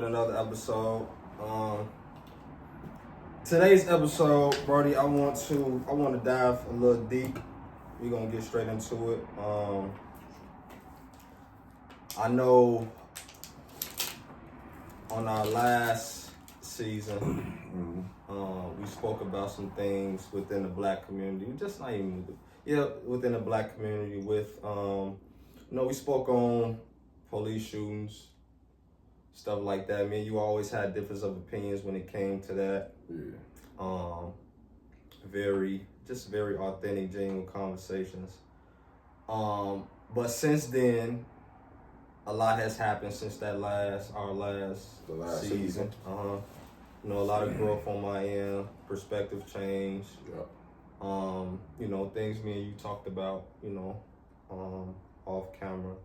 Another episode. Today's episode, Brody, I want to dive a little deep. We're gonna get straight into it. I know on our last season, we spoke about some things within the black community, just not even within the black community. With we spoke on police shootings, stuff like that. I mean, you always had difference of opinions when it came to that. Yeah. Very authentic, genuine conversations. But since then, a lot has happened since our last season. A lot of growth on my end, perspective change. Yeah. Things me and you talked about, off camera.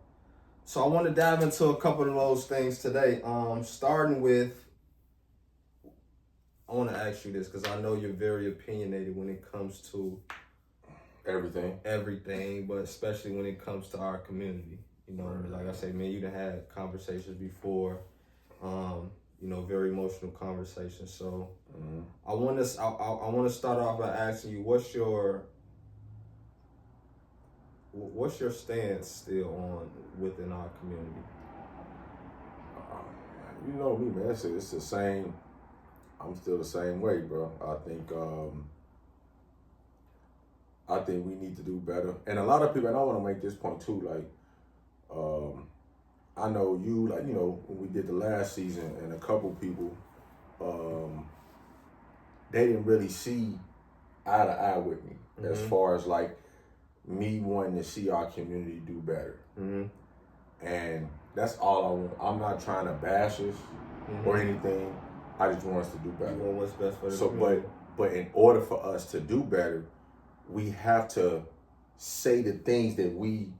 So I want to dive into a couple of those things today. Starting with, I want to ask you this because I know you're very opinionated when it comes to everything, but especially when it comes to our community. Like I say, man, you done had conversations before, very emotional conversations. So I want to start off by asking you, what's your stance still on within our community? You know me, man. It's the same. I'm still the same way, bro. I think we need to do better. And a lot of people, and I want to make this point too, I know you, when we did the last season, and a couple people, they didn't really see eye to eye with me as far as me wanting to see our community do better. And that's all I want. I'm not trying to bash us or anything. I just want us to do better. You want what's best for the community. But in order for us to do better, we have to say the things that we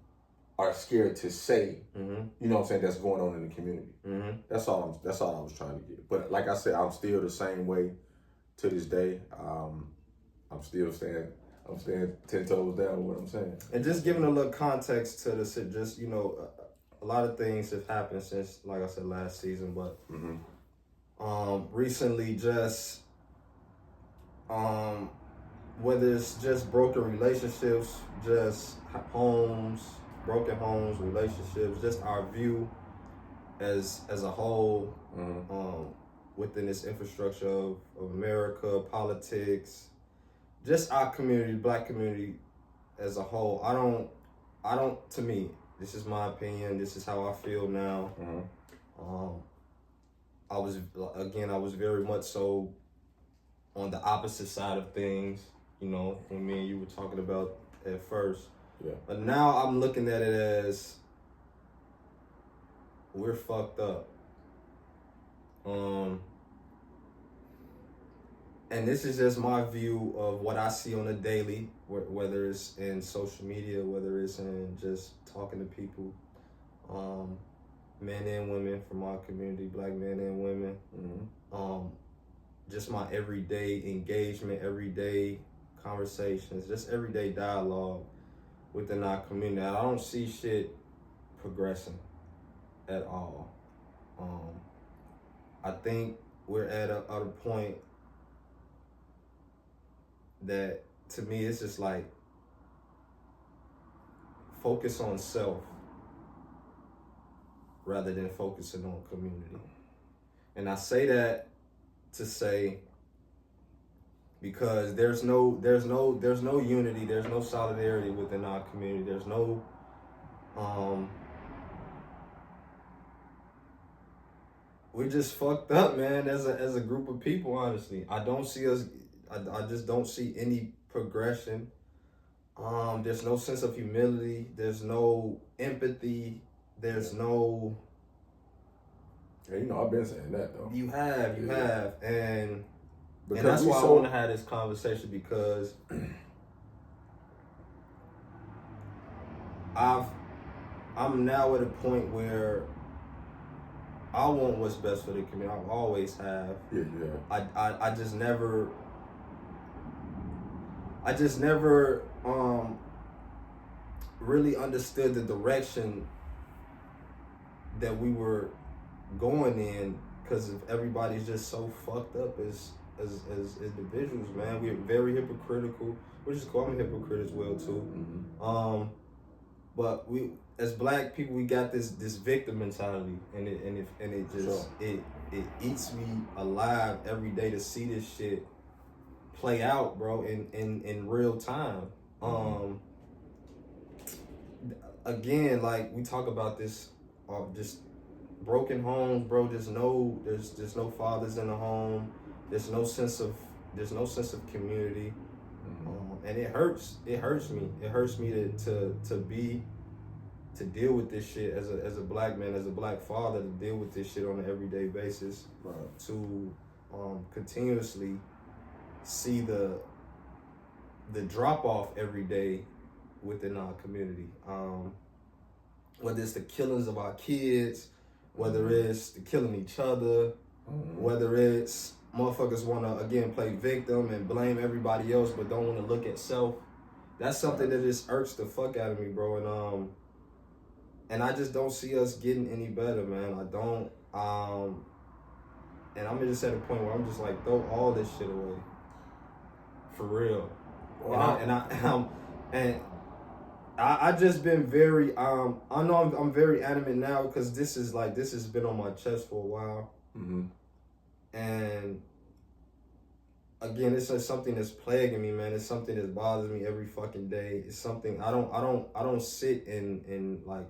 are scared to say. You know what I'm saying? That's going on in the community. That's all I was trying to get. But like I said, I'm still the same way to this day. I'm still staying 10 toes down with what I'm saying. And just giving a little context to this, a lot of things have happened since, like I said, last season, but recently just, whether it's just broken relationships, just broken homes, relationships, just our view as a whole, within this infrastructure of America, politics, just our community, black community as a whole. I don't, to me, this is my opinion, this is how I feel now. I was very much so on the opposite side of things, when me and you were talking about at first. Yeah. But now I'm looking at it as we're fucked up. And this is just my view of what I see on a daily, whether it's in social media, whether it's in just talking to people, men and women from our community, black men and women. Just my everyday engagement, everyday conversations, just everyday dialogue within our community. I don't see shit progressing at all. I think we're at a point that, to me, it's just focus on self rather than focusing on community. And I say that to say, because there's no unity, there's no solidarity within our community. There's no we're just fucked up, man, as a group of people, honestly. I just don't see any progression. There's no sense of humility, there's no empathy, there's no... Yeah, I've been saying that, though. You have. And that's why I want to have this conversation, because I'm now at a point where I want what's best for the community. I always have. Yeah. I just never really understood the direction that we were going in, because everybody's just so fucked up as individuals, man. We're very hypocritical, which is cool. I'm a hypocrite as well too. Mm-hmm. But we, as black people, we got this victim mentality, and it just Sure. it eats me alive every day to see this shit play out, bro, in real time. Again, like we talk about this, just broken homes, bro. There's no fathers in the home. There's no sense of community, and it hurts. It hurts me. It hurts me to deal with this shit as a black man, as a black father, to deal with this shit on an everyday basis. Right. To continuously see the drop off every day within our community. Whether it's the killings of our kids, whether it's the killing each other, whether it's motherfuckers want to again play victim and blame everybody else but don't want to look at self. That's something that just irks the fuck out of me, bro. And I just don't see us getting any better, man. I don't. And I'm just at a point where I'm just like, throw all this shit away. For real. Wow. I just been very I know I'm very adamant now because this has been on my chest for a while. And again, it's just something that's plaguing me, man. It's something that bothers me every fucking day. It's something I don't sit and like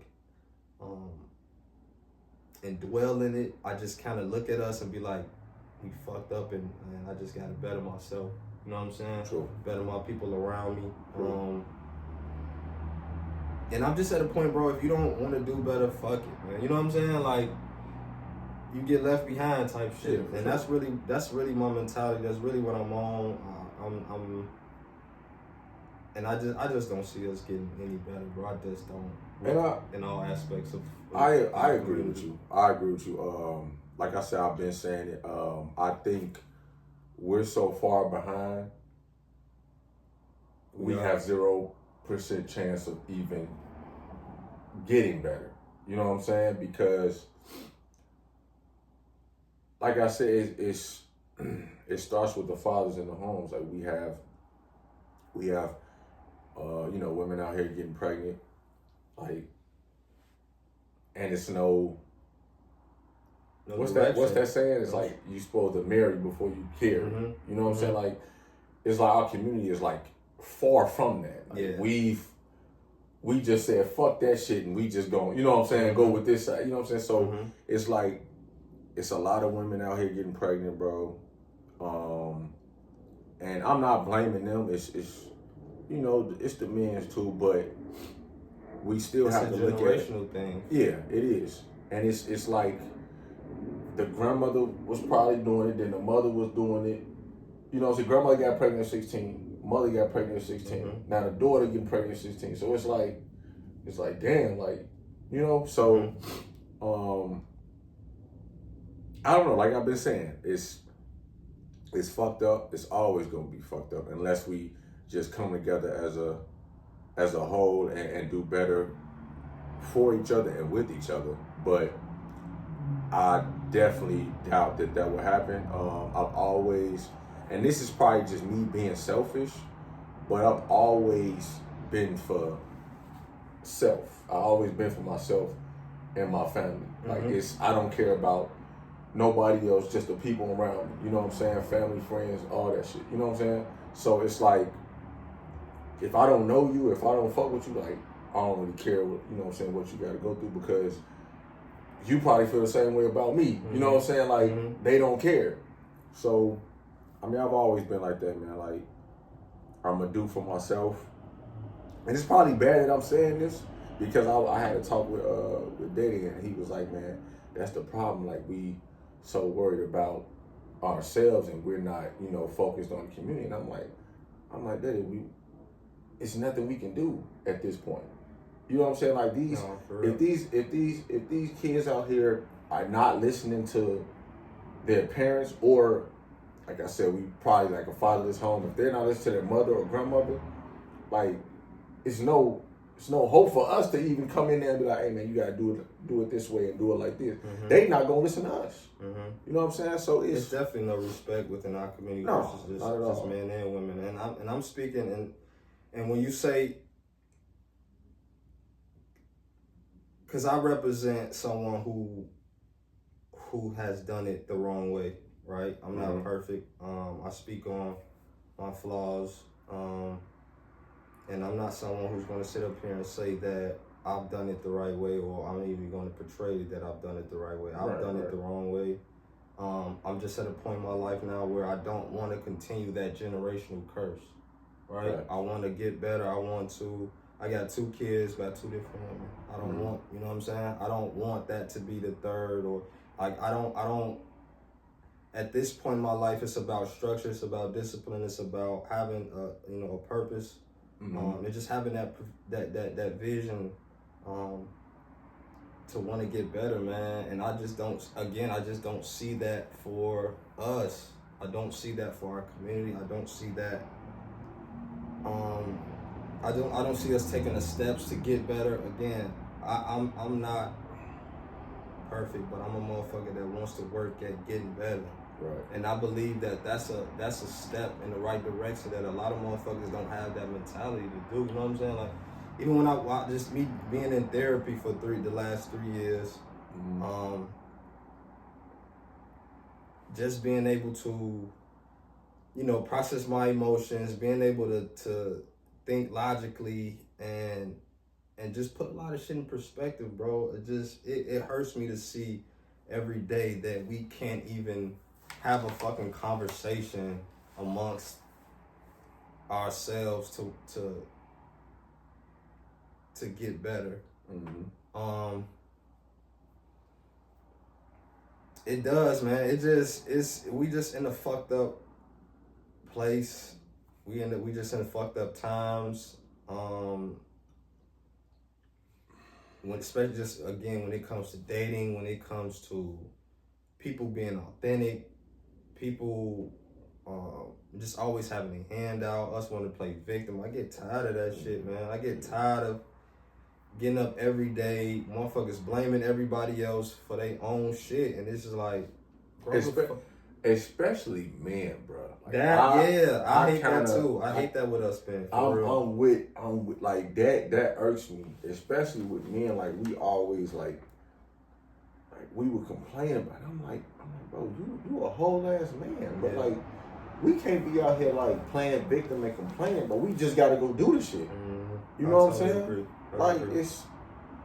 and dwell in it. I just kind of look at us and be like, we fucked up, and I just gotta better myself. You know what I'm saying? Sure. Better my people around me. And I'm just at a point, bro, if you don't want to do better, fuck it, man. You know what I'm saying? Like, you get left behind type shit. Yeah, and that's really my mentality. That's really what I'm on. And I just don't see us getting any better, bro. I just don't. In all aspects of I agree with you. I agree with you. Like I said, I've been saying it. I think we're so far behind. We have 0% chance of even getting better. You know what I'm saying? Because, like I said, it starts with the fathers in the homes. Like we have women out here getting pregnant, like, and it's what's that saying? It's like you supposed to marry before you care. You know what I'm saying? Like, it's like our community is like far from that. Like, we just said fuck that shit and we just go, you know what I'm saying, go with this side. You know what I'm saying? So it's like it's a lot of women out here getting pregnant, bro. And I'm not blaming them. It's it's the men's too, but we still have to look at it. It's a generational thing. Yeah, it is. And it's like the grandmother was probably doing it, then the mother was doing it. You know, so grandmother got pregnant at 16, mother got pregnant at 16. Now the daughter getting pregnant at 16. So it's like damn, like, you know, so I don't know, like I've been saying, it's fucked up. It's always gonna be fucked up unless we just come together as a whole and do better for each other and with each other. But I definitely doubt that will happen. I've always, and this is probably just me being selfish, but I've always been for self. I've always been for myself and my family. Like, I don't care about nobody else, just the people around me. You know what I'm saying? Family, friends, all that shit. You know what I'm saying? So it's like, if I don't know you, if I don't fuck with you, like, I don't really care what, you know what I'm saying, what you gotta go through, because you probably feel the same way about me. You know what I'm saying? Like, they don't care. So, I mean, I've always been like that, man. Like, I'm gonna do for myself. And it's probably bad that I'm saying this, because I had a talk with Daddy, and he was like, man, that's the problem. Like, we so worried about ourselves and we're not, focused on the community. And I'm like, Daddy, it's nothing we can do at this point. You know what I'm saying? Like, if these kids out here are not listening to their parents, or like I said, we probably like a fatherless home. If they're not listening to their mother or grandmother, like, it's no no hope for us to even come in there and be like, hey man, you gotta do it this way and do it like this. Mm-hmm. They not gonna listen to us. Mm-hmm. You know what I'm saying? So it's definitely no respect within our community versus just men and women. And I'm speaking and when you say, because I represent someone who has done it the wrong way, right? I'm not perfect. I speak on my flaws, and I'm not someone who's going to sit up here and say that I've done it the right way, or I'm even going to portray that I've done it the right way. I've done it the wrong way. I'm just at a point in my life now where I don't want to continue that generational curse, right? I want to get better. I got 2 kids, got 2 different women. I don't want, you know what I'm saying? I don't want that to be the third, or like, I don't, at this point in my life, it's about structure, it's about discipline, it's about having a purpose, and just having that vision, to want to get better, man. And I just don't see that for us. I don't see that for our community. I don't see that, I don't see us taking the steps to get better. Again, I'm not perfect, but I'm a motherfucker that wants to work at getting better. Right. And I believe that that's a step in the right direction that a lot of motherfuckers don't have that mentality to do. You know what I'm saying? Like, even when I just me being in therapy for the last 3 years, just being able to, process my emotions, being able to think logically and just put a lot of shit in perspective, bro. It hurts me to see every day that we can't even have a fucking conversation amongst ourselves to get better. It does, man. We just in a fucked up place. We just in fucked up times. Especially just again when it comes to dating, when it comes to people being authentic, people just always having a handout, us wanting to play victim. I get tired of that shit, man. I get tired of getting up every day, motherfuckers blaming everybody else for their own shit, and it's just like, bro, especially men, bro. Like, I hate that too. I hate that with us, man. I'm with like that irks me, especially with men. Like, we always like we would complain about it. I'm like, bro, you a whole ass man, but like, we can't be out here like playing victim and complaining, but we just gotta go do the shit. You know what I'm saying? Agree. Like,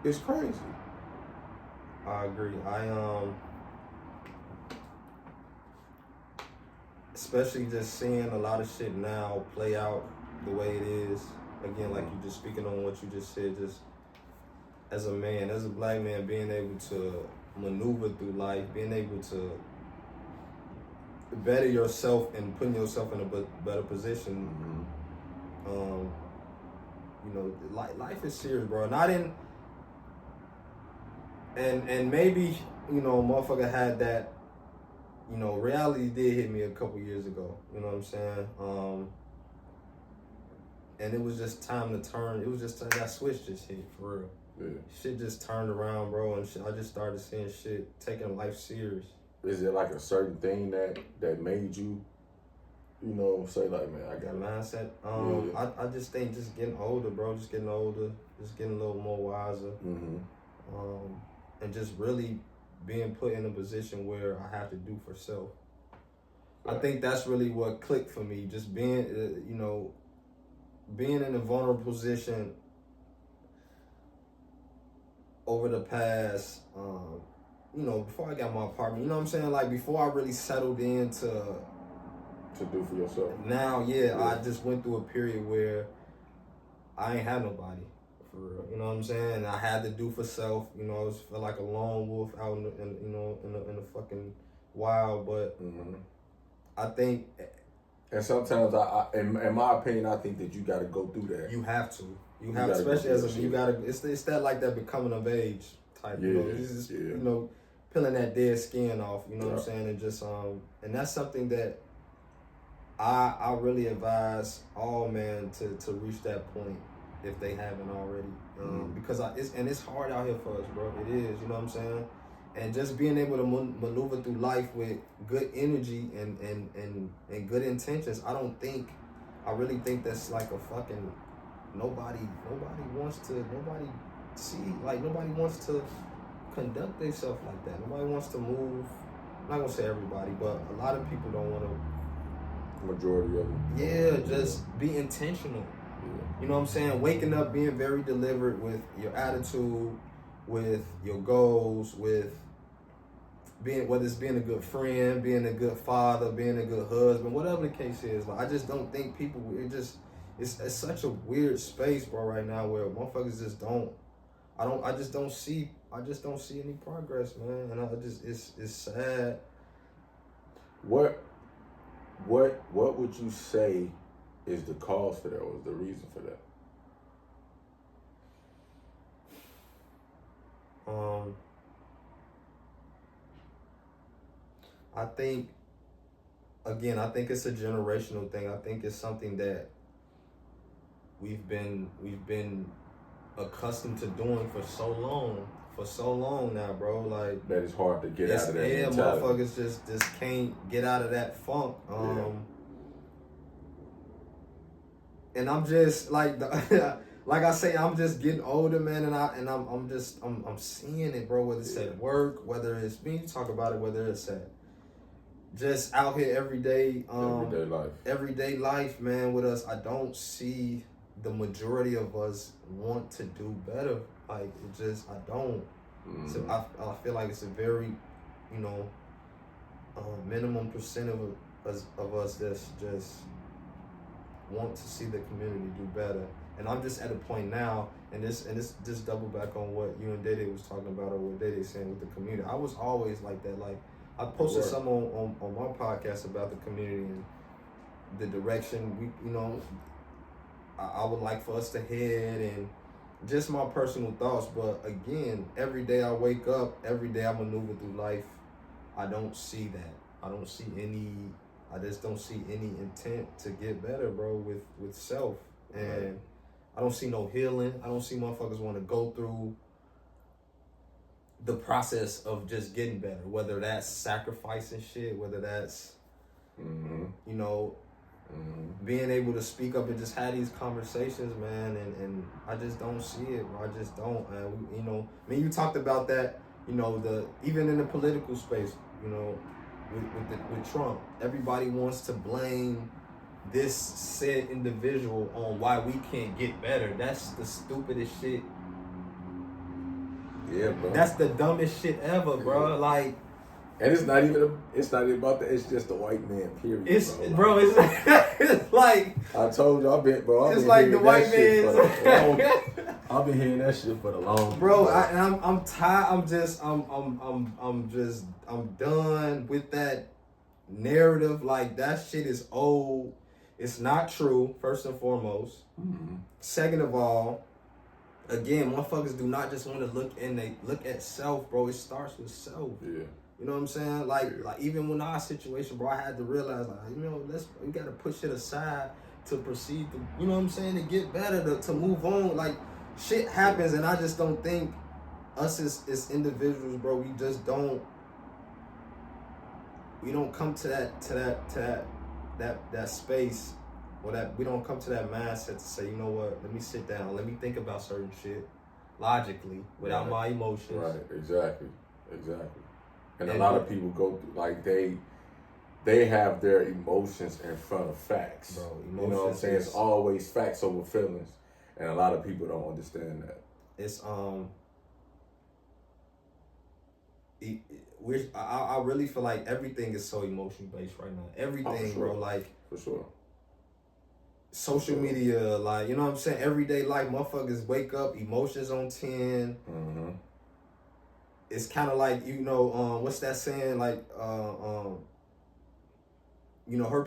it's crazy. I agree. Especially just seeing a lot of shit now play out the way it is. Again, like you just speaking on what you just said, just as a man, as a black man, being able to maneuver through life, being able to better yourself and putting yourself in a better position. Life is serious, bro. And maybe, motherfucker had that, reality did hit me a couple years ago. You know what I'm saying? And it was just time to turn. It was just that switch just hit, for real. Yeah. Shit just turned around, bro, and I just started seeing shit, taking life serious. Is it like a certain thing that made you, say like, man, I got mindset? I just think just getting older, bro, just getting older, just getting a little more wiser. And just really being put in a position where I have to do for self. Right. I think that's really what clicked for me, just being, being in a vulnerable position over the past, before I got my apartment, you know what I'm saying? Like, before I really settled in to do for yourself. Now, I just went through a period where I ain't had nobody, for real. You know what I'm saying? And I had to do for self. I was felt like a lone wolf out in the fucking wild. But I think, and sometimes in my opinion, I think that you got to go through that. You have to. You have, especially as you gotta. It's that like that becoming of age type. It's just, peeling that dead skin off. You know what I'm saying? And just and that's something that I really advise all men to reach that point. if they haven't already. Because it's hard out here for us, bro. It is, you know what I'm saying? And just being able to maneuver through life with good energy and good intentions, I really think that's like a fucking, nobody wants to conduct themselves like that. Nobody wants to move. I'm not gonna say everybody, but a lot of people don't want to. Majority of them. Yeah, just be intentional. Yeah. You know what I'm saying? Waking up, being very deliberate with your attitude, with your goals, with whether it's being a good friend, being a good father, being a good husband, whatever the case is. Like, I just don't think people. It's such a weird space, bro, right now where motherfuckers just don't. I just don't see any progress, man, and it's sad. What would you say is the cause for that, or is the reason for that? I think it's a generational thing. I think it's something that we've been accustomed to doing for so long now, bro. Like, that it's hard to get out of that. Yeah, motherfuckers just can't get out of that funk. And I'm just like like I say, I'm just getting older, man, and I'm seeing it, bro. Whether it's at work, whether it's me, you talk about it, whether it's at just out here everyday life, man. With us, I don't see the majority of us want to do better. Like, it just, I don't. So I feel like it's a very, minimum percent of us that's just want to see the community do better. And I'm just at a point now, and this just double back on what you and Dede was talking about, or what Dede saying with the community. I was always like that. Like, I posted something on my podcast about the community and the direction we, I would like for us to head, and just my personal thoughts. But again, every day I wake up, every day I maneuver through life, I don't see that. I just don't see any intent to get better, bro, with self. And I don't see no healing. I don't see motherfuckers want to go through the process of just getting better, whether that's sacrificing shit, whether that's, being able to speak up and just have these conversations, man. And I just don't see it, bro. I just don't. You talked about that, even in the political space, with Trump, everybody wants to blame this said individual on why we can't get better. That's the stupidest shit. Yeah, bro. That's the dumbest shit ever, bro. Yeah. Like, and it's not even about that. It's just the white man, period. It's like I told you, I've been like the white man. I've been hearing that shit for the long. Bro, I'm tired. I'm done with that narrative. Like, that shit is old. It's not true, first and foremost. Second of all, again, motherfuckers do not just want to look at self, bro. It starts with self. Yeah. You know what I'm saying? Like even with our situation, bro, I had to realize, we gotta push it aside to proceed to, you know what I'm saying, to get better, to move on. Like, shit happens, and I just don't think us as individuals, bro, we don't come to that space, or that we don't come to that mindset to say, you know what, let me sit down, let me think about certain shit logically without my emotions. Right, exactly. And a lot of people go through, like, they have their emotions in front of facts. Bro, you know what I'm saying? It's always facts over feelings, and a lot of people don't understand that. It's I really feel like everything is so emotion based right now. Everything, bro. Like, for sure. Social media, like, you know what I'm saying? Everyday life, motherfuckers wake up, emotions on 10. It's kind of like, what's that saying? Like, hurt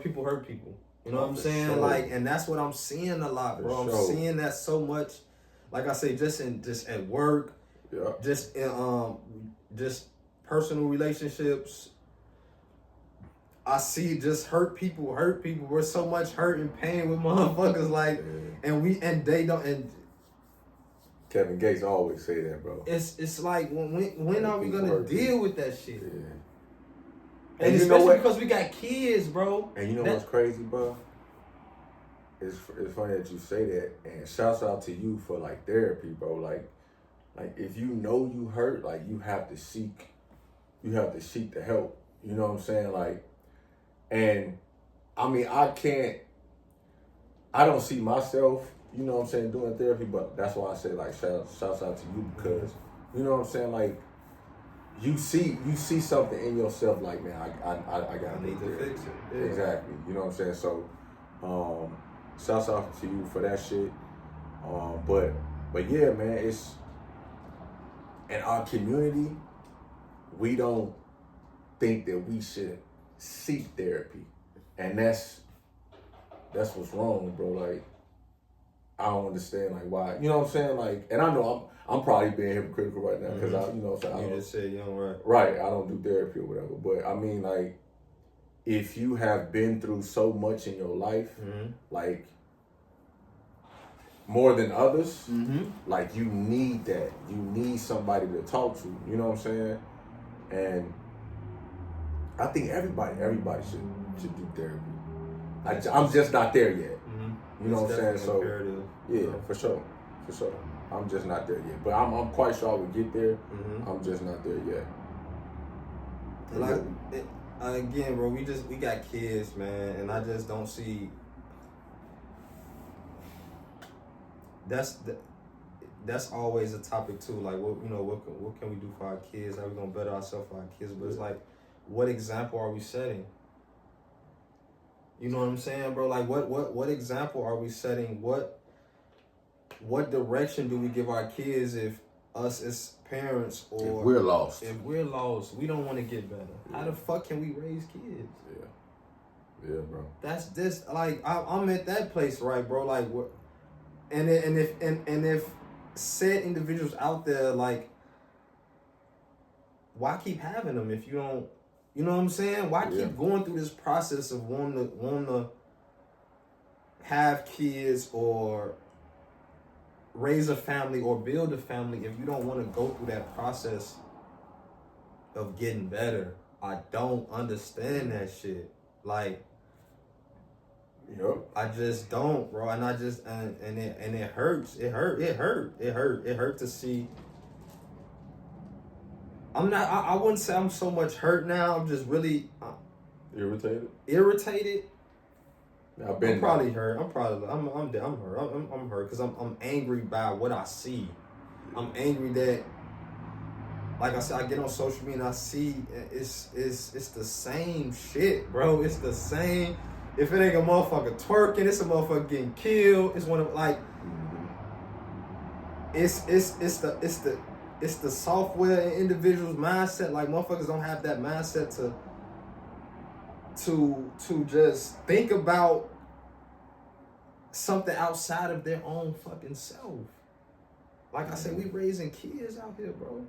people. You know what I'm saying? Sure. Like, and that's what I'm seeing a lot, bro. I'm seeing that so much. Like I say, just at work, just personal relationships. I see just hurt people. We're so much hurt and pain with motherfuckers, like, and they don't, and Kevin Gates always say that, bro. It's like when are we gonna deal with that shit? Yeah. And especially because we got kids, bro. And you know what's crazy, bro? It's funny that you say that, and shouts out to you for like therapy, bro. Like if you know you hurt, like you have to seek the help. You know what I'm saying? Like, and I mean, I don't see myself, you know what I'm saying, doing therapy, but that's why I say like shouts out to you, because you know what I'm saying, like you see something in yourself, like, man, I gotta need to fix it. Yeah. Exactly. You know what I'm saying? So shouts out to you for that shit. But yeah, man, it's in our community, we don't think that we should seek therapy. And that's what's wrong, bro. Like, I don't understand, like, why. You know what I'm saying? Like, and I know I'm probably being hypocritical right now, because you know what I'm saying? You just said you don't, right. Right, I don't do therapy or whatever. But I mean, like, if you have been through so much in your life, like, more than others, like, you need that. You need somebody to talk to. You know what I'm saying? And I think everybody should do therapy. I'm just not there yet. You know what I'm saying? So imperative. Yeah, for sure. I'm just not there yet, but I'm quite sure I would get there. I'm just not there yet. Like again, bro, we got kids, man, and I just don't see. That's always a topic too. Like, what can we do for our kids? How we gonna better ourselves for our kids? But it's like, what example are we setting? You know what I'm saying, bro? Like, what example are we setting? What direction do we give our kids if us as parents, or if we're lost? If we're lost, we don't want to get better. How the fuck can we raise kids? Yeah, bro. That's this. Like, I'm at that place, right, bro? Like, what? And if said individuals out there, like, why keep having them if you don't? You know what I'm saying? Why keep going through this process of wanting to have kids or raise a family or build a family if you don't want to go through that process of getting better? I don't understand that shit. Like, I just don't, bro. And I just and it hurts. It hurt to see. I wouldn't say I'm so much hurt now. I'm just really irritated. I'm probably hurt. I'm hurt. I'm hurt because I'm angry by what I see. I'm angry that, like I said, I get on social media and I see it's the same shit, bro. It's the same. If it ain't a motherfucker twerking, it's a motherfucker getting killed. It's one of, like, it's the software and individuals' mindset. Like, motherfuckers don't have that mindset to just think about something outside of their own fucking self. Like I said, we raising kids out here, bro.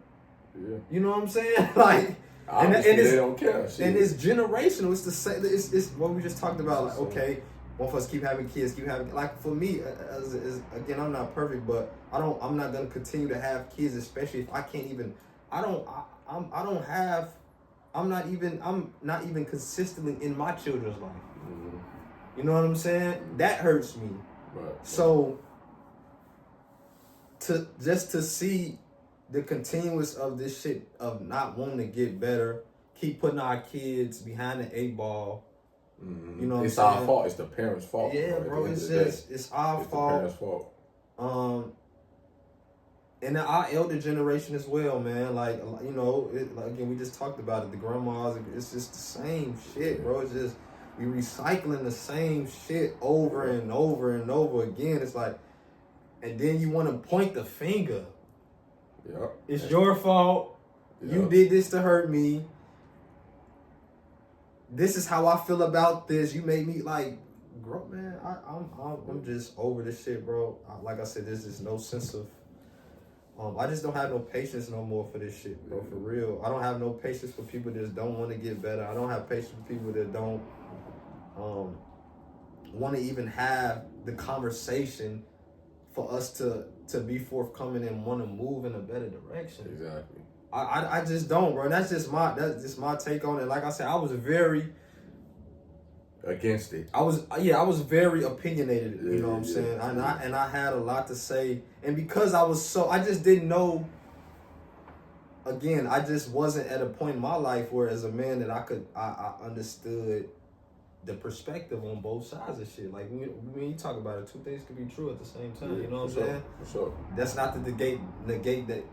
Yeah. You know what I'm saying? Like, and they don't care. Shit. And it's generational. It's the same. It's what we just talked about. Like, okay, one of us keep having kids, like, for me, as again, I'm not perfect, but I'm not gonna continue to have kids, especially if I can't even. I'm not even consistently in my children's life. You know what I'm saying? That hurts me. Right. So to see the continuous of this shit of not wanting to get better, keep putting our kids behind the 8 ball. You know what it's I'm saying? Our fault. It's the parents' fault. Yeah, bro. It's our fault. The parents' fault. And our elder generation as well, man. Like, you know, again, we just talked about it. The grandmas, it's just the same shit, bro. It's just we recycling the same shit over and over and over again. It's like, and then you want to point the finger. Yep. It's your fault. Yep. You did this to hurt me. This is how I feel about this. You made me, like, bro, man. I'm just over this shit, bro. Like I said, there's just no sense of. I just don't have no patience no more for this shit, bro. For real, I don't have no patience for people that just don't want to get better. I don't have patience for people that don't want to even have the conversation for us to to be forthcoming and want to move in a better direction. Exactly. I just don't, bro. That's just my take on it. Like I said, I was very against it. I was very opinionated, you know what I'm saying? And I had a lot to say. And because I just didn't know, again, I just wasn't at a point in my life where as a man that I understood the perspective on both sides of shit. Like when you talk about it, two things can be true at the same time, you know what I'm saying? For sure. That's not to negate that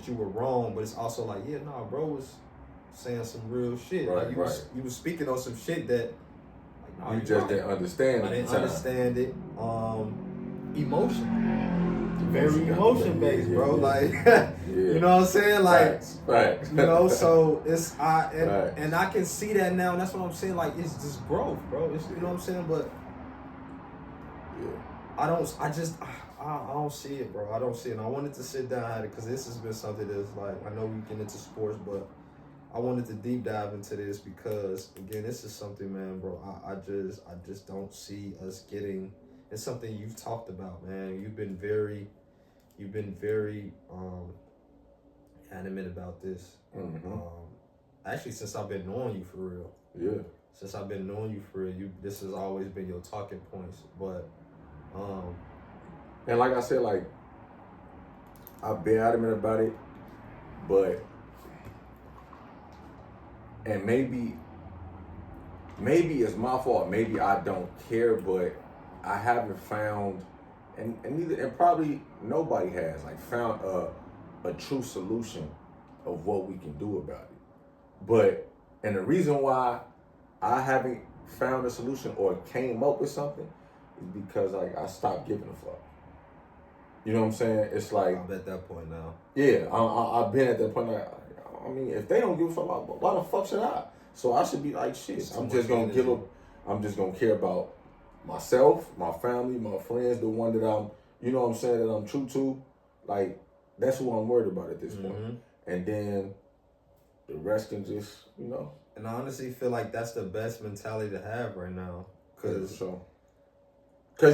you were wrong, but it's also like, yeah, nah, bro was saying some real shit. Right, like you was speaking on some shit that you just didn't understand it. I didn't understand it. Very emotion based, bro. Like, you know what I'm saying? Like, Facts. You know, so it's and I can see that now, and that's what I'm saying. Like, it's just growth, bro. It's, you know what I'm saying? But I don't see it, bro. I don't see it. And I wanted to sit down at it because this has been something that's like, I know we get into sports, but I wanted to deep dive into this because, again, this is something, man, bro. I just don't see us getting. It's something you've talked about, man. You've been very adamant about this. Mm-hmm. Actually, since I've been knowing you for real. Yeah. Since I've been knowing you for real, this has always been your talking points. But, and like I said, like, I've been adamant about it, but. And maybe it's my fault. Maybe I don't care, but I haven't found, and probably nobody has, like, found a true solution of what we can do about it. But, and the reason why I haven't found a solution or came up with something is because, like, I stopped giving a fuck. You know what I'm saying? It's like, I'm at that point now. Yeah, I've been at that point. Like, I mean, if they don't give a fuck, why the fuck should I? So I should be like, shit. I'm just gonna care about myself, my family, my friends, the one that I'm, you know what I'm saying, that I'm true to. Like, that's who I'm worried about at this point. And then the rest can just, you know. And I honestly feel like that's the best mentality to have right now. Because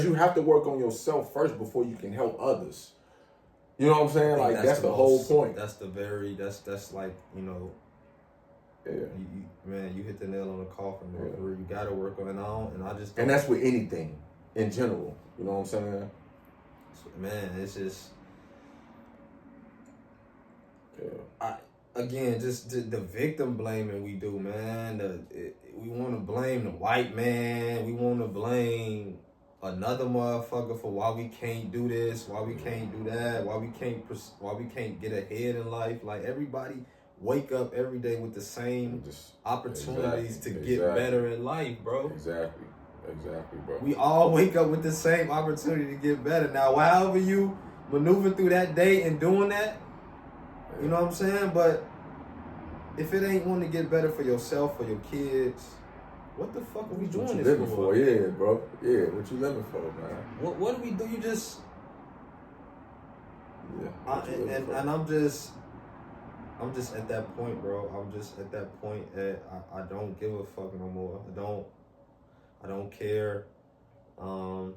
you have to work on yourself first before you can help others. You know what I'm saying? Like, that's the whole point. That's like, you know, you hit the nail on the coffin, bro. Yeah. You gotta work on it, and that's with anything in general. You know what I'm saying? Man, it's just, just the victim blaming we do, man. We want to blame the white man. We want to blame another motherfucker for why we can't do this, why we can't do that, why we can't get ahead in life. Like, everybody wake up every day with the same opportunities to get better in life, bro. Exactly, bro. We all wake up with the same opportunity to get better. Now, however you maneuver through that day and doing that, you know what I'm saying? But if it ain't wanting to get better for yourself, for your kids, what the fuck are we doing this living for? Yeah, bro. Yeah, what you living for, man? What do we do? You just... Yeah. And I'm just at that point, bro. I'm just at that point that I don't give a fuck no more. I don't care. I'm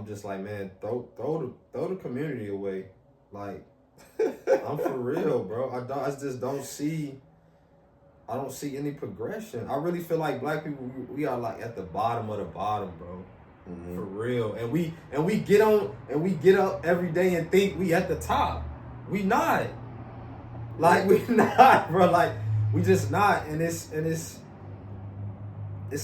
just like, man, throw the community away. Like, I'm for real, bro. I just don't see any progression. I really feel like black people, we are like at the bottom of the bottom, bro. Mm-hmm. For real. And we get up every day and think we at the top. We not. Like, we not, bro. Like, we just not. And it's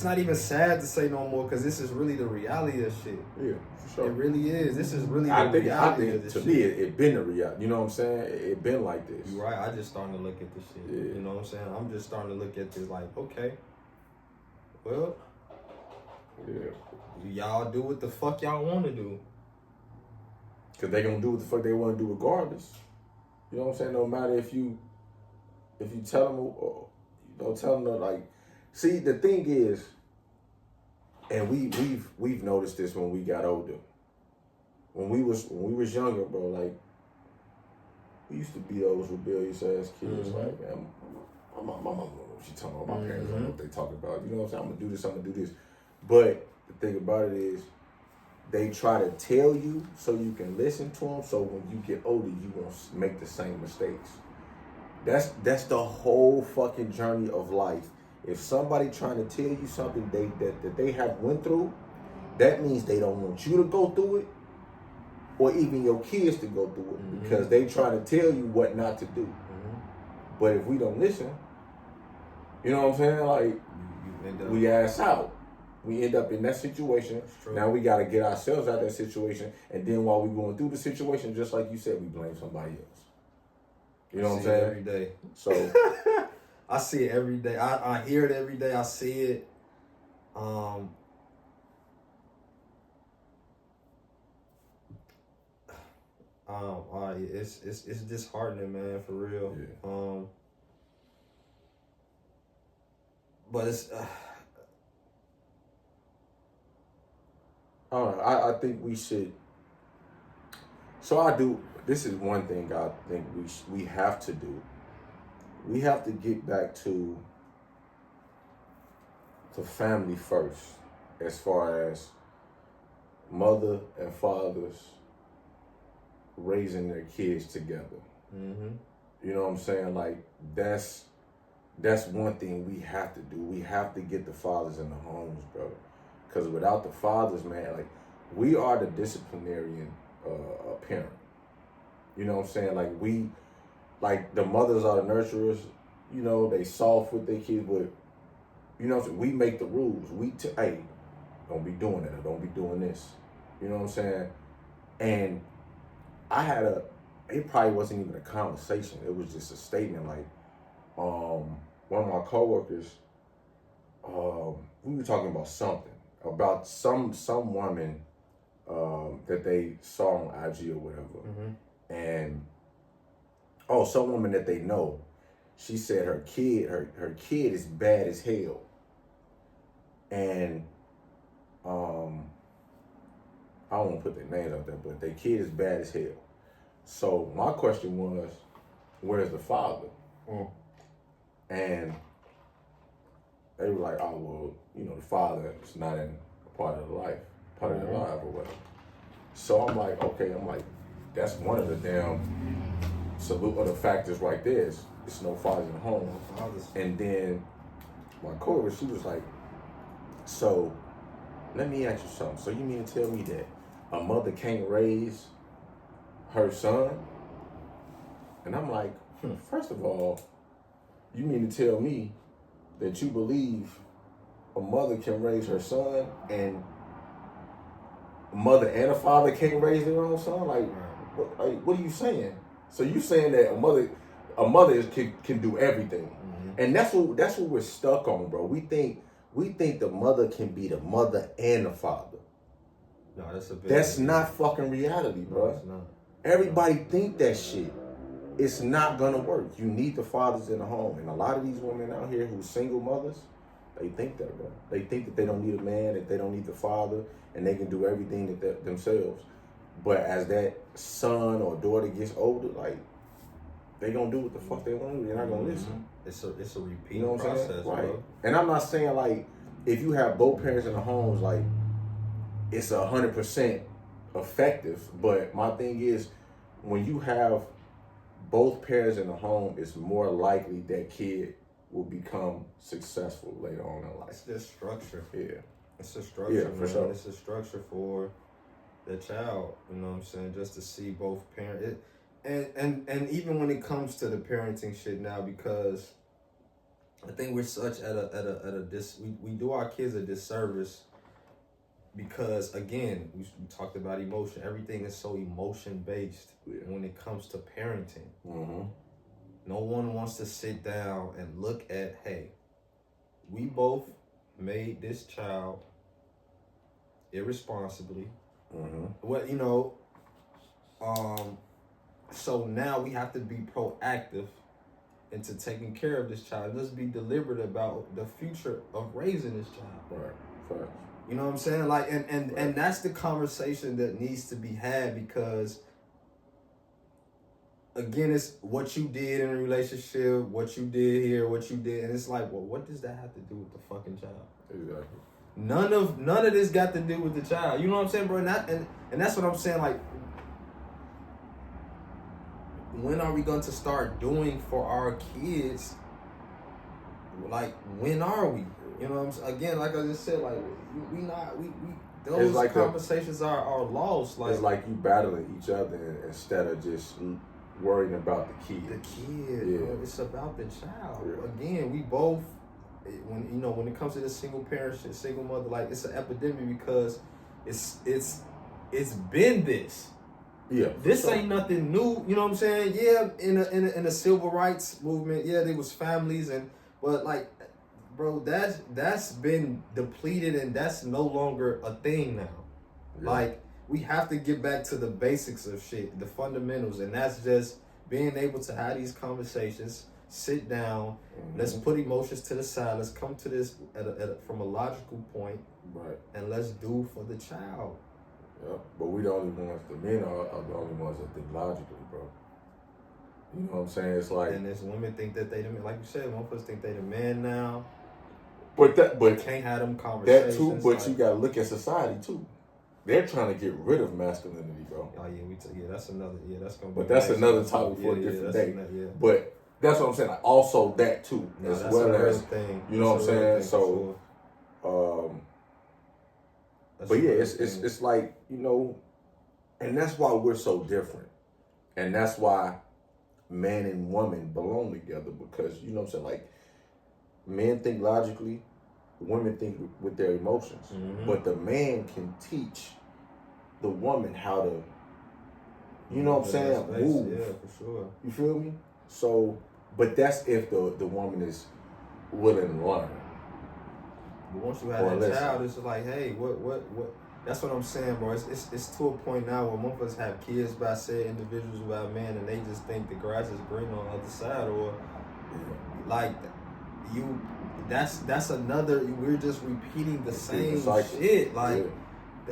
not even sad to say no more, because this is really the reality of shit. Yeah, for sure. It really is. This is really the reality of this shit. To me, it been the reality. You know what I'm saying? It been like this. You're right. I just starting to look at this shit. Yeah. You know what I'm saying? I'm just starting to look at this like, okay, well, y'all do what the fuck y'all want to do. Because they going to do what the fuck they want to do regardless. You know what I'm saying? No matter if you tell them or you don't tell them, like, see, the thing is, and we've noticed this when we got older. When we was younger, bro, like, we used to be those rebellious ass kids. Mm-hmm. Like, man, my mom don't know what she talking about. My parents don't know what they talking about. You know what I'm saying? I'm gonna do this. But the thing about it is, they try to tell you so you can listen to them. So when you get older, you won't make the same mistakes. That's the whole fucking journey of life. If somebody trying to tell you something that they have went through, that means they don't want you to go through it, or even your kids to go through it, because they trying to tell you what not to do. But if we don't listen, you know what I'm saying? Like, we ass out. We end up in that situation. Now we got to get ourselves out of that situation. And then while we going through the situation, just like you said, we blame somebody else. You know what I'm saying? Every day. So I see it every day. I hear it every day. I see it. It's disheartening, man, for real. Yeah. But it's. I think we should. So I do. This is one thing I think we have to do. We have to get back to family first, as far as mother and fathers raising their kids together. You know what I'm saying? Like, that's one thing we have to do. We have to get the fathers in the homes, bro. Because without the fathers, man, like, we are the disciplinarian parent. You know what I'm saying? Like, the mothers are the nurturers. You know, they soft with their kids, but, you know what I'm saying? We make the rules. Hey, don't be doing that, or don't be doing this. You know what I'm saying? And it probably wasn't even a conversation. It was just a statement. Like, one of my coworkers, we were talking about something, about some woman that they saw on IG or whatever. And some woman that they know, she said her kid is bad as hell. And I don't want to put their names out there, but their kid is bad as hell. So my question was, where's the father? And they were like, oh, well, you know, the father is not in part of their life or whatever. So I'm like, okay, that's one of the damn other factors right there. It's no father in the home. And then my coworker, she was like, so let me ask you something. So you mean to tell me that a mother can't raise her son? And I'm like, first of all, you mean to tell me that you believe a mother can raise her son, and a mother and a father can't raise their own son? Like, what are you saying? So you saying that a mother can do everything, and that's what we're stuck on, bro. We think the mother can be the mother and the father. No, that's not fucking reality, bro. No, it's not. Everybody think that shit. It's not gonna work. You need the fathers in the home, and a lot of these women out here who single mothers, they think that, bro. They think that they don't need a man, that they don't need the father, and they can do everything themselves. But as that son or daughter gets older, like, they gonna do what the fuck they want to do. They're not gonna listen. It's a repeat, you know what process, I'm saying? Right. Bro. And I'm not saying, like, if you have both parents in the homes, like, it's 100% effective. But my thing is, when you have both parents in the home, it's more likely that kid will become successful later on in life. It's just structure. Yeah. It's a structure, yeah, man. For sure. It's a structure for the child, you know what I'm saying? Just to see both parents. And even when it comes to the parenting shit now, because I think we're such we do our kids a disservice, because again, we talked about emotion. Everything is so emotion based when it comes to parenting. No one wants to sit down and look at, hey, we both made this child irresponsibly. What, you know, so now we have to be proactive into taking care of this child. Let's be deliberate about the future of raising this child. Right. You know what I'm saying? Like, and that's the conversation that needs to be had, because again, it's what you did in a relationship, what you did here, what you did, and it's like, well, what does that have to do with the fucking child? Exactly. None of this got to do with the child. You know what I'm saying, bro? And that's what I'm saying. Like, when are we going to start doing for our kids? Like, when are we? You know what I'm saying? Again, like I just said, like we those like conversations are lost. Like, it's like you battling each other instead of just worrying about the kid. The kid, yeah. Bro, it's about the child. Yeah. Again, we both, when it comes to this single parent shit, single mother, like, it's an epidemic because it's been this. Yeah. This ain't nothing new. You know what I'm saying? Yeah, in a civil rights movement, yeah, there was families but like, bro, that's been depleted and that's no longer a thing now. Yeah. Like, we have to get back to the basics of shit, the fundamentals, and that's just being able to have these conversations, sit down, let's put emotions to the side, let's come to this from a logical point, right? And let's do for the child. Yeah, but we the only ones. The men are the only ones that think logically, bro. You know what I'm saying? It's like, and there's women think that they the man. Like you said, one person think they the man now. But you can't have them conversations. That too. But like, you gotta look at society too. They're trying to get rid of masculinity, bro. Oh yeah, that's another. Yeah, that's gonna. But that's another topic for a different day. But that's what I'm saying. Like, also that too, as well as thing. You know what I'm saying. So, but yeah, it's like, and that's why we're so different, and that's why man and woman belong together, because you know what I'm saying. Like, men think logically, women think with their emotions, but the man can teach the woman how to, you know what I'm saying, move. Yeah, for sure. You feel me? So, but that's if the woman is willing to learn. But once you have that child, it's like, hey, what? That's what I'm saying, bro. It's to a point now where most of us have kids by said individuals who have men, and they just think the grass is green on the other side, or like that's another. We're just repeating the same shit. Like,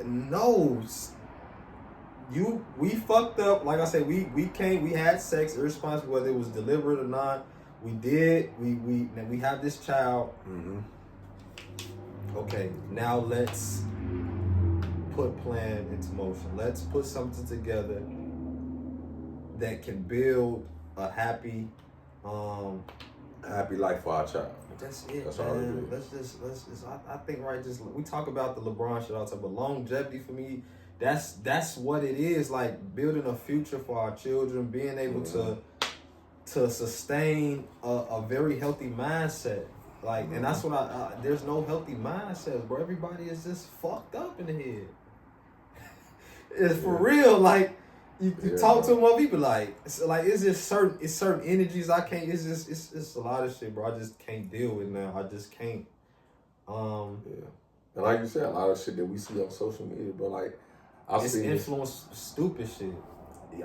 no, we fucked up. Like I said, we had sex irresponsible, whether it was deliberate or not. We did. We have this child. Okay, now let's put plan into motion. Let's put something together that can build a happy life for our child. That's it, that's man. Let's just I think we talk about the LeBron shit all the time, but longevity for me, that's what it is. Like, building a future for our children, being able to sustain a very healthy mindset. Like, and that's what there's no healthy mindsets, bro. Everybody is just fucked up in the head. It's for real. Like, you talk to more people, like it's just certain energies I can't. It's a lot of shit, bro. I just can't deal with now. I just can't. And like you said, a lot of shit that we see on social media, but like, I've seen influence stupid shit.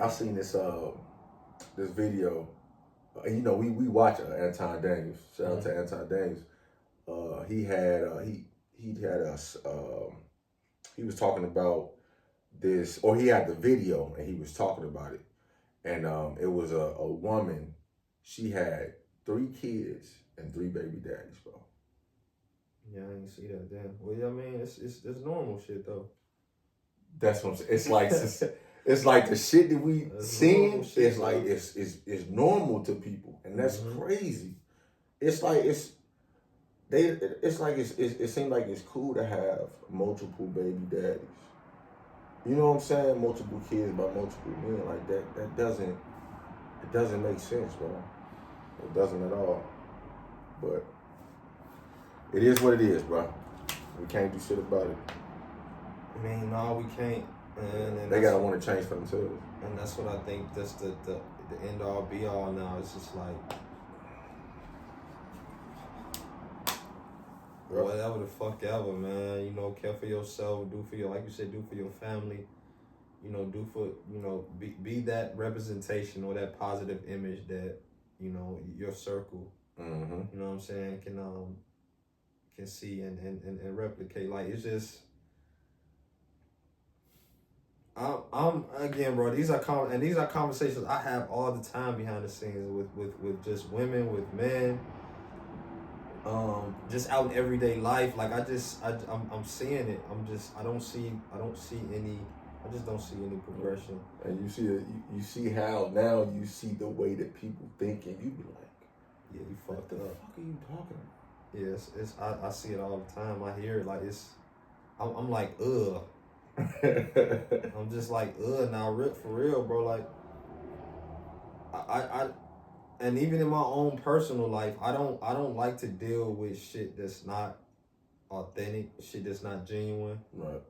I've seen this video. We watch Anton Daniels. Shout out to Anton Daniels. He was talking about this, or he had the video and he was talking about it. And it was a woman. She had 3 kids and 3 baby daddies, bro. Yeah, I didn't see that. Damn. Well, yeah, I mean, it's normal shit though. That's what I'm saying. It's like it's like the shit that we seeing. It's like it's normal to people, and that's crazy. It's like it seems like it's cool to have multiple baby daddies. You know what I'm saying? Multiple kids by multiple men, like that. It doesn't make sense, bro. It doesn't at all. But it is what it is, bro. We can't do shit about it. I mean, no, we can't. And they gotta want to change for themselves. And that's what I think. That's the end all be all now. It's just like, whatever the fuck ever, man. You know, care for yourself. Do for your, like you said, do for your family. You know, do for, be that representation or that positive image that, your circle. You know what I'm saying? Can see and replicate. Like, it's just. I'm again, bro. These are conversations I have all the time behind the scenes with just women, with men. just out in everyday life, like I'm seeing it. I don't see any progression. And you see how now you see the way that people think, and you be like, yeah, you fucked up. What the fuck are you talking about? Yes, I see it all the time. I hear it like I'm like, ugh. I'm just like, ugh, now for real, bro. Like, I and even in my own personal life, I don't like to deal with shit that's not authentic, shit that's not genuine. Right.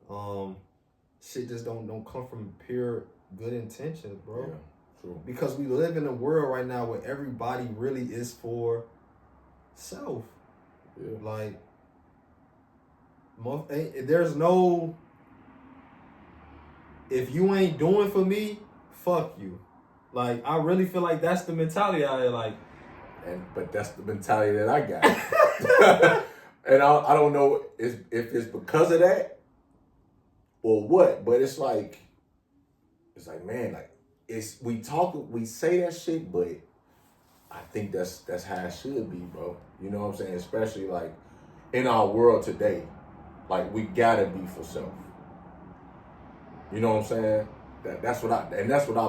Shit just don't come from pure good intentions, bro. Yeah, true. Because we live in a world right now where everybody really is for self. Yeah. Like, there's no, if you ain't doing for me, fuck you. Like, I really feel like that's the mentality out here. Like, but that's the mentality that I got. And I don't know if it's because of that or what, but it's like, man, like, we say that shit, but I think that's how it should be, bro. You know what I'm saying? Especially like in our world today, like we gotta be for self. You know what I'm saying? That's what I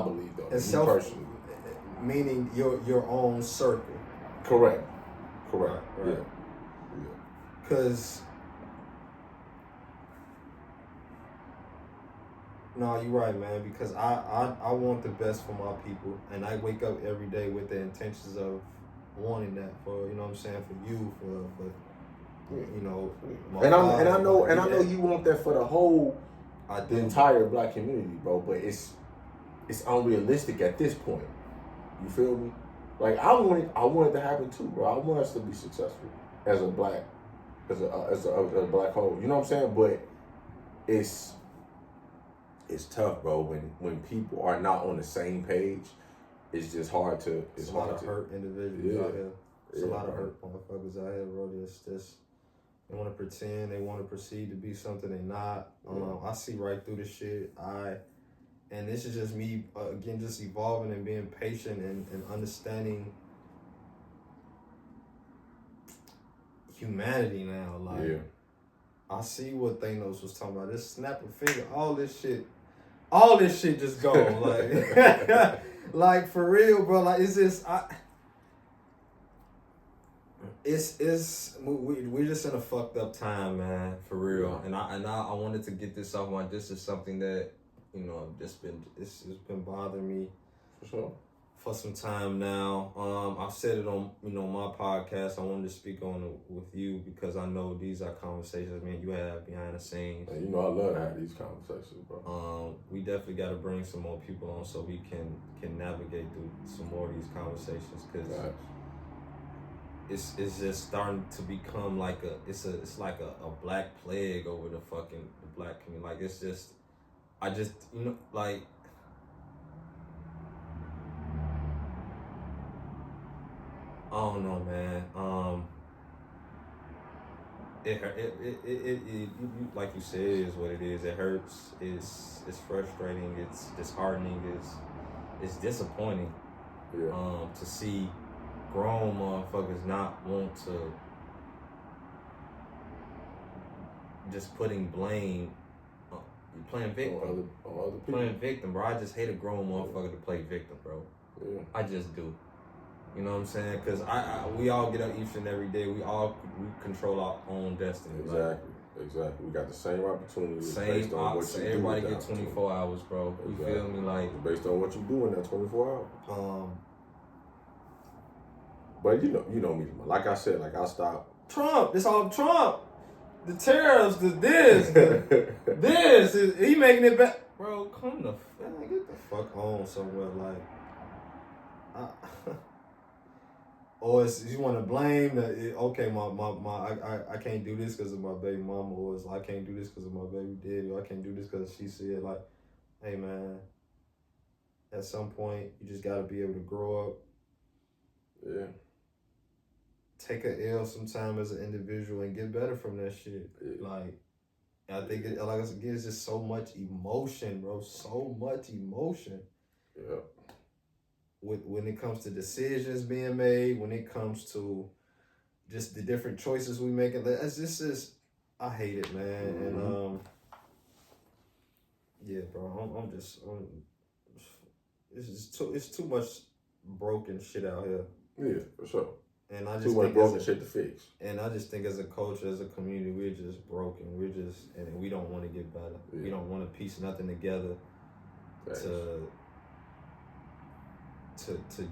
believe though. And me personally, meaning your own circle. Correct. Right. Yeah. Cause no, you're right, man. Because I want the best for my people, and I wake up every day with the intentions of wanting that for, you know what I'm saying, for you, for you know. And I know you want that for the entire black community, bro. But it's unrealistic at this point. You feel me? Like I want it to happen too, bro. I want us to be successful as a black whole. You know what I'm saying? But it's tough, bro. When people are not on the same page, it's just hard to. It's a lot of hurt individuals out here. It's a lot of hurt motherfuckers out here, bro. Just they want to pretend, they want to perceive to be something they're not. I see right through the shit. And this is just me again, just evolving and being patient and understanding humanity now. Like, I see what Thanos was talking about. Just snap a finger, all this shit just gone. Like, like for real, bro. Like, it's just we're just in a fucked up time, man. For real. Yeah. And I wanted to get this off my. This is something that, you know, it's been bothering me for sure for some time now. I've said it on, you know, my podcast. I wanted to speak on it with you because I know these are conversations, man, you have behind the scenes. And you know, I love to have these conversations, bro. We definitely got to bring some more people on so we can navigate through some more of these conversations, because it's just starting to become like it's like a black plague over the black community. Like, it's just, you know, like, I don't know, man. It like you said, is what it is. It hurts. It's frustrating. It's disheartening. It's disappointing. Yeah. To see grown motherfuckers not want to, just putting blame. You playing victim. On other people. Playing victim, bro. I just hate a grown motherfucker to play victim, bro. Yeah. I just do. You know what I'm saying? Because we all get up each and every day. We control our own destiny. Exactly. We got the same opportunity. Same options. Everybody get 24 hours, bro. You feel me? Like, it's based on what you do in that 24 hours. But you know me. Like I said, like I stopped. Trump. It's all Trump. The tariffs. This. He making it back. Bro, get the fuck on somewhere. Like, or it's, you want to blame I can't do this because of my baby mama, or it's like, I can't do this because of my baby daddy, or I can't do this because she said, like, hey man, at some point you just got to be able to grow up. Yeah. Take an L sometime as an individual and get better from that shit. Yeah. Like, I think it's just so much emotion, bro. So much emotion. Yeah. When it comes to decisions being made, when it comes to just the different choices we make. And this is, I hate it, man. And yeah, bro, it's too much broken shit out here. Yeah, for sure. And I just too much broken shit to fix. And I just think as a culture, as a community, we're just broken. And we don't want to get better. Yeah. We don't want to piece nothing together to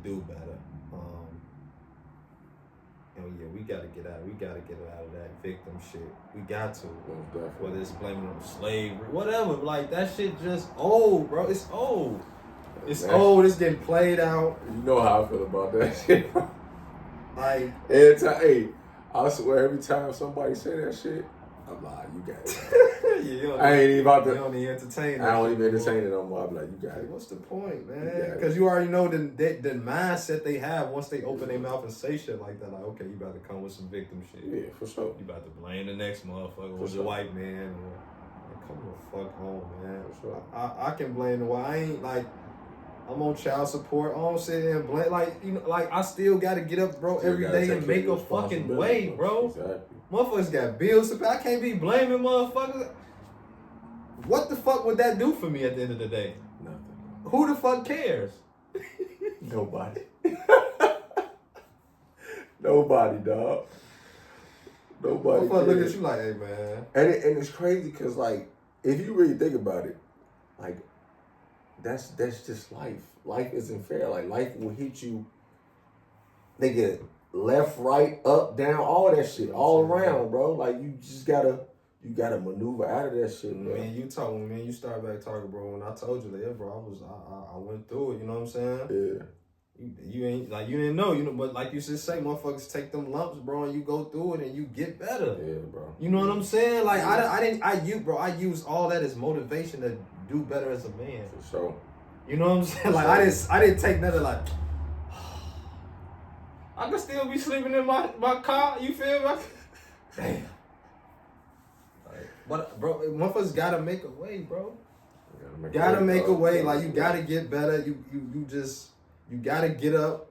do better. And yeah, we gotta get out. We gotta get out of that victim shit. We got to. Whether it's blaming on slavery, whatever. Like that shit just old, bro. It's old. It's old. It's getting played out. You know how I feel about that shit. Like every time, hey, I swear every time somebody say that shit, I'm like, you got it. I ain't even about to. You don't even entertain it. I don't even entertain it no more. I'm like, you got it. What's the point, man? Because you already know the mindset they have once they open their mouth and say shit like that. Like, okay, you about to come with some victim shit. Yeah, for sure. You about to blame the next motherfucker or the white man. Or, come the fuck home, man. For sure. I can blame the white. I ain't like. I'm on child support. I don't sit there and blame. Like, you know, like I still got to get up, bro, every day and make a fucking way, bro. Exactly. Motherfuckers got bills to pay. I can't be blaming motherfuckers. What the fuck would that do for me at the end of the day? Nothing. Who the fuck cares? Nobody. Nobody, dog. Nobody. Motherfucker look at you like, hey, man. And it's crazy because, like, if you really think about it, like, that's just life. Life isn't fair. Like, life will hit you. They get left, right, up, down, all that shit, all around, bro. Like, you just gotta maneuver out of that shit, bro. Man, you start back talking, bro. When I told you that, yeah, bro, I went through it. You know what I'm saying? Yeah. You ain't like you didn't know, but like you just say, motherfuckers take them lumps, bro, and you go through it and you get better. Yeah, bro. You know what I'm saying? Like I used all that as motivation to do better as a man. For sure. You know what I'm saying? Like I didn't take nothing like. I could still be sleeping in my car. You feel me? Damn. But bro, motherfuckers gotta make a way, bro. Gotta make a way. Like you gotta get better. You gotta get up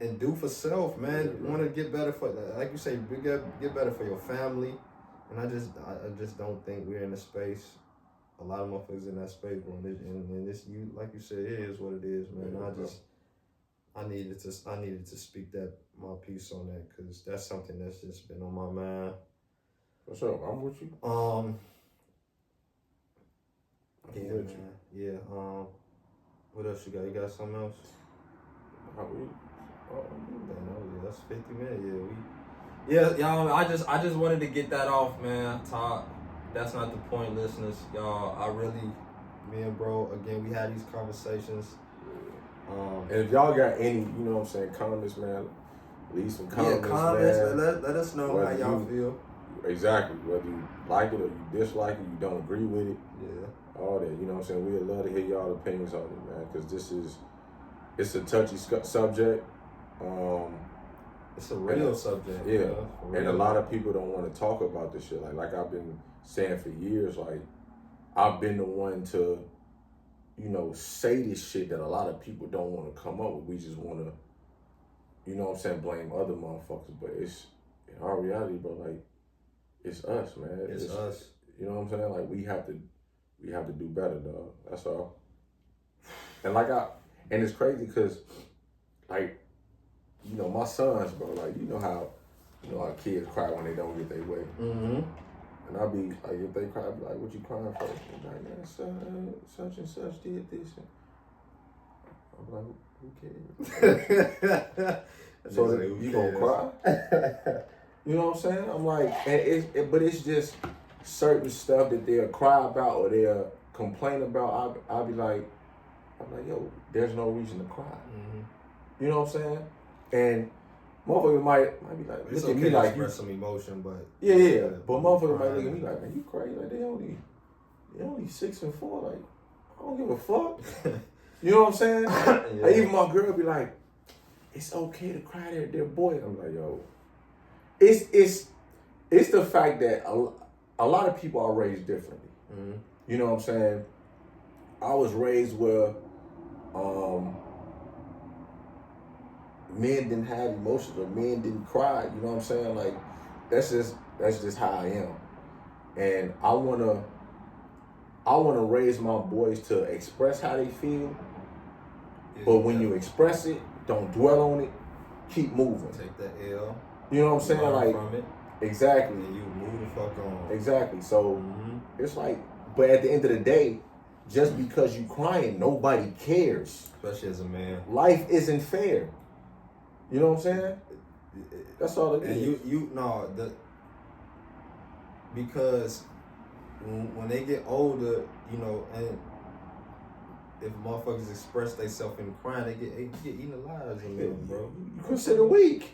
and do for self, man. You want to get better for, like you say, get better for your family. And I just don't think we're in the space. A lot of motherfuckers in that space, bro. And this, you like you said, it is what it is, man. I needed to speak my piece on that because that's something that's just been on my mind. What's up? I'm with you. Yeah, man. Yeah. What else you got? You got something else? That's 50 minutes. Yeah, y'all. I just wanted to get that off, man. Talk. That's not the point, listeners. Y'all, me and bro, again, we had these conversations. And if y'all got any, you know what I'm saying, comments, man, leave some comments. Yeah, comments. Man. Let us know how y'all feel. Exactly. Whether you like it or you dislike it, you don't agree with it. Yeah. All that, you know what I'm saying? We'd love to hear y'all opinions on it, man, because it's a touchy subject. It's a real subject. Yeah. And a lot of people don't want to talk about this shit. Like I've been saying for years, like, I've been the one to, you know, say this shit that a lot of people don't want to come up with. We just want to, you know what I'm saying, blame other motherfuckers. But it's, in our reality, bro, like, it's us, man. It's us. You know what I'm saying? Like, we have to do better, dog. That's all. And and it's crazy because, like, you know, my sons, bro, like, you know how our kids cry when they don't get their way. Mm-hmm. And I'll be like, if they cry, I'll be like, what you crying for? I'm like, man, son, such and such did this. I'm like, who cares? So you gonna cry? You know what I'm saying? I'm like, and but it's just certain stuff that they'll cry about or they'll complain about. I'll be like, yo, there's no reason to cry. Mm-hmm. You know what I'm saying? And motherfuckers might be like, it's look okay at me to like express some emotion, but yeah. But motherfuckers might look at me like, man, you crazy? Like they only 6 and 4. Like I don't give a fuck. You know what I'm saying? Yeah. Like, even my girl be like, it's okay to cry at their boy. I'm like, yo, it's the fact that a lot of people are raised differently. Mm-hmm. You know what I'm saying? I was raised where men didn't have emotions or men didn't cry. You know what I'm saying? Like, that's just how I am. And I wanna raise my boys to express how they feel. Yeah, but when you express it, don't dwell on it. Keep moving. Take that L. You know what I'm saying? Like, from it. Exactly. And you move the fuck on. Exactly. So it's like, but at the end of the day, just because you crying, nobody cares. Especially as a man. Life isn't fair. You know what I'm saying? That's all it is. And because when they get older, you know, and if motherfuckers express themselves in crying, they get eaten alive as a man, bro. You consider weak.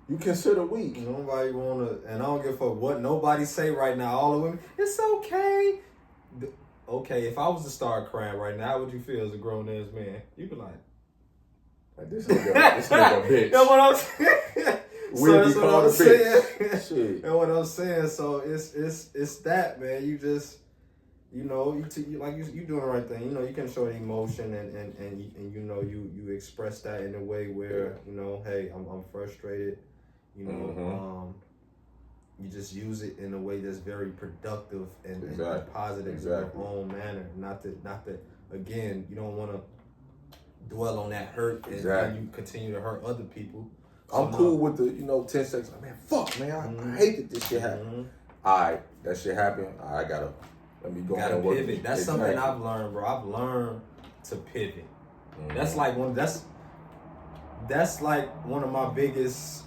Nobody wanna, and I don't give a fuck what nobody say right now. All the women, it's okay. Okay, if I was to start crying right now, how would you feel as a grown ass man? You'd be like this nigga bitch. That's what I'm saying. We'll be called a bitch. Shit. That's what I'm saying. So it's that, man. You just, you know, you doing the right thing. You know, you can show the emotion and you know you express that in a way where you know, hey, I'm frustrated. You know, you just use it in a way that's very productive and positive in your own manner. Not that again, you don't want to dwell on that hurt and you continue to hurt other people. So I'm cool with the 10 seconds. Like, man, fuck, man, I hate that this shit happened. All right, that shit happened. I gotta let me go ahead and work. Pivot. That's something I've learned, bro. I've learned to pivot. That's like one of my biggest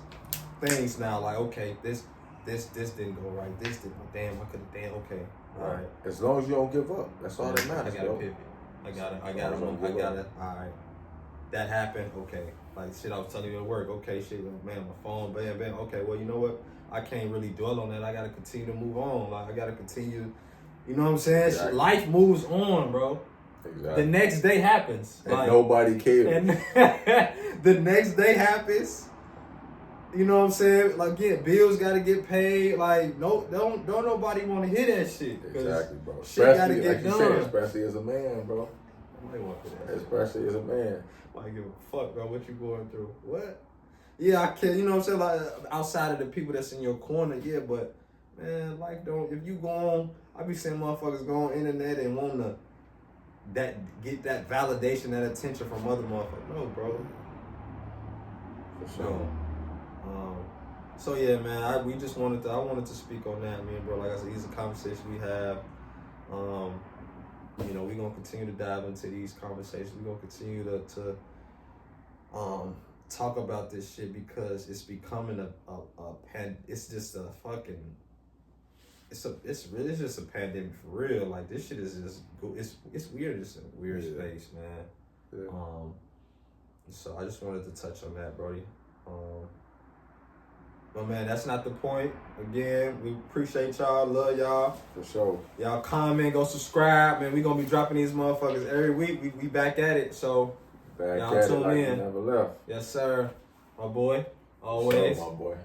things now. Like, okay, this didn't go right. This didn't. Damn, I could have. Damn, okay, all right. As long as you don't give up, that's all that matters. I gotta pivot. I gotta. All right, that happened. Okay, like shit. I was telling you at work. Okay, shit, man, my phone, bam. Okay, well, you know what? I can't really dwell on that. I gotta continue to move on. Like, I gotta continue. You know what I'm saying? Exactly. Life moves on, bro. Exactly. The next day happens. And nobody cares. And the next day happens. You know what I'm saying? Like, bills gotta get paid. Like, don't nobody want to hear that shit. Exactly, bro. Shit gotta get done. Said, especially as a man, bro. I might want that. Especially as a man. I give a fuck, bro. What you going through? What? Yeah, I can. You know what I'm saying? Like, outside of the people that's in your corner, yeah. But man, like, if you go on, I be seeing motherfuckers go on internet and want to get that validation, that attention from other motherfuckers. No, bro. For sure. No. So yeah, man, I wanted to speak on that, man, bro. Like I said, these are conversations we have. You know, we're gonna continue to dive into these conversations. We're gonna continue to talk about this shit because it's becoming it's just a fucking it's just a pandemic for real. Like, this shit is just it's weird. It's a weird space, man. Yeah. So I just wanted to touch on that, Brody. But man, that's not the point. Again, we appreciate y'all, love y'all. For sure. Y'all comment, go subscribe, man. We gonna be dropping these motherfuckers every week. We back at it, so y'all tune in. Never left. Yes, sir. My boy. Always. So, my boy.